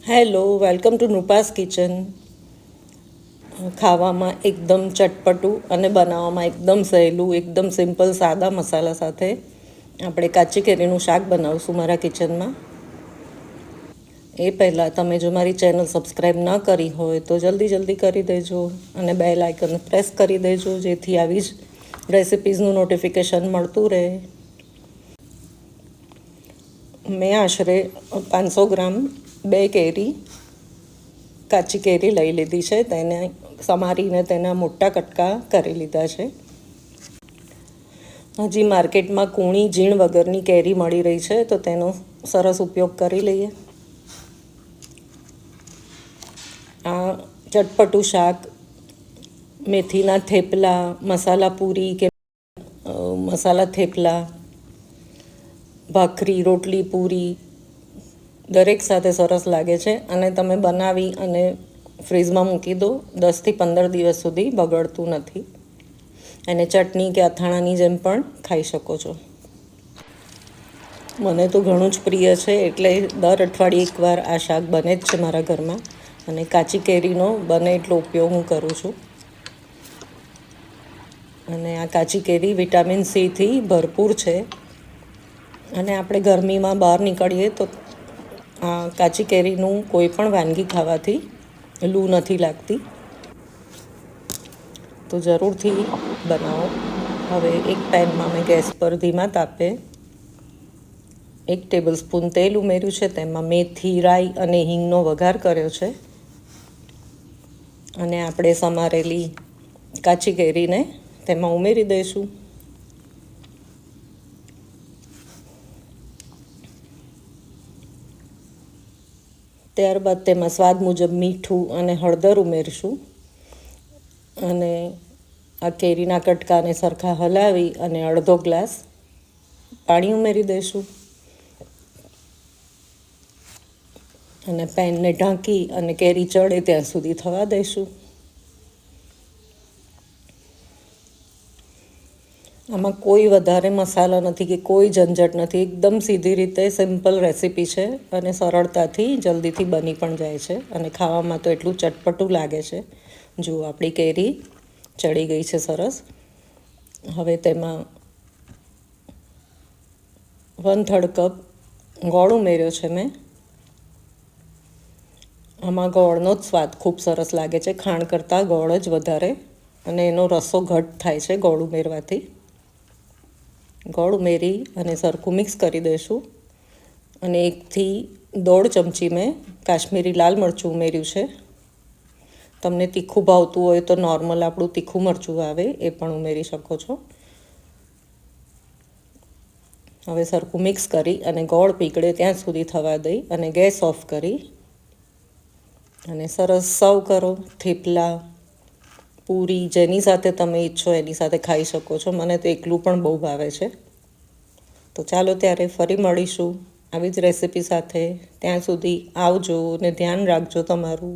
Hello, welcome to Nrupa's kitchen. ખાવામાં એકદમ ચટપટું અને બનાવવામાં એકદમ સહેલું, એકદમ સિમ્પલ સાદા મસાલા સાથે આપણે કાચી કેરીનું શાક બનાવશું મારા કિચનમાં. એ પહેલાં તમે જો મારી ચેનલ સબસ્ક્રાઈબ ન કરી હોય તો જલ્દી કરી દેજો અને બેલ આઇકન પ્રેસ કરી દેજો, જેથી આવી જ રેસિપીઝનું નોટિફિકેશન મળતું રહે. મેં આશરે 500 ગ્રામ બે કેરી કાચી કેરી લઈ લીધી છે. તેને સમારીને તેના મોટા કટકા કરી લીધા છે. હજી માર્કેટમાં કૂણી ઝીણ વગરની કેરી મળી રહી છે, તો તેનો સરસ ઉપયોગ કરી લઈએ. આ ચટપટું શાક મેથીના થેપલા, મસાલા પૂરી કે મસાલા થેપલા, ભાખરી, રોટલી, પૂરી દરેક સાથે સરસ લાગે છે. અને તમે બનાવી અને ફ્રીઝમાં મૂકી દો, 10થી 15 દિવસ સુધી બગડતું નથી. અને ચટણી કે અથાણાની જેમ પણ ખાઈ શકો છો. મને તો ઘણું જ પ્રિય છે, એટલે દર અઠવાડિયે એકવાર આ શાક બને જ છે મારા ઘરમાં. અને કાચી કેરીનો બને એટલો ઉપયોગ હું કરું છું. અને આ કાચી કેરી વિટામિન સીથી ભરપૂર છે. અને આપણે ગરમીમાં બહાર નીકળીએ તો આ કાચી કેરીનું કોઈ પણ વાનગી ખાવાથી લૂ નથી લાગતી. તો જરૂરથી બનાવો. હવે એક પેનમાં મેં ગેસ પર ધીમા તાપે 1 ટેબલ સ્પૂન તેલ ઉમેર્યું છે. તેમાં મેથી, રાઈ અને હિંગનો વઘાર કર્યો છે. અને આપણે સમારેલી કાચી કેરીને તેમાં ઉમેરી દઈશું. ત્યારબાદ તેમાં સ્વાદ મુજબ મીઠું અને હળદર ઉમેરીશું. અને આ કેરીના કટકાને સરખા હલાવી અને અડધો ગ્લાસ પાણી ઉમેરી દઈશું. અને પેનને ઢાંકી અને કેરી ચડે ત્યાં સુધી થવા દઈશું. આમાં કોઈ વધારે મસાલા નથી કે કોઈ ઝંઝટ નથી. એકદમ સીધી રીતે સિમ્પલ રેસીપી છે અને સરળતાથી જલ્દીથી બની પણ જાય છે. અને ખાવામાં તો એટલું ચટપટું લાગે છે. જો આપણી કેરી ચડી ગઈ છે સરસ. હવે તેમાં 1/3 કપ ગોળ ઉમેર્યો છે મેં. આમાં ગોળનો જ સ્વાદ ખૂબ સરસ લાગે છે, ખાંડ કરતાં ગોળ જ વધારે. અને એનો રસો ઘટ થાય છે ગોળ ઉમેરવાથી. ગોળ ઉમેરી અને સરખું મિક્સ કરી દઈશું. અને 1થી 1.5 ચમચી મેં કાશ્મીરી લાલ મરચું ઉમેર્યું છે. તમને તીખું ભાવતું હોય તો નોર્મલ આપણું તીખું મરચું આવે એ પણ ઉમેરી શકો છો. હવે સરખું મિક્સ કરી અને ગોળ પીગળે ત્યાં સુધી થવા દઈ અને ગેસ ઓફ કરી અને સરસ સર્વ કરો. થેપલા, પૂરી જેની સાથે તમે ઈચ્છો એની સાથે ખાઈ શકો છો. મને તો એકલું પણ બહુ ભાવે છે. તો ચાલો ત્યારે ફરી મળીશું આવી જ રેસીપી સાથે. ત્યાં સુધી આવજો ને ધ્યાન રાખજો તમારું.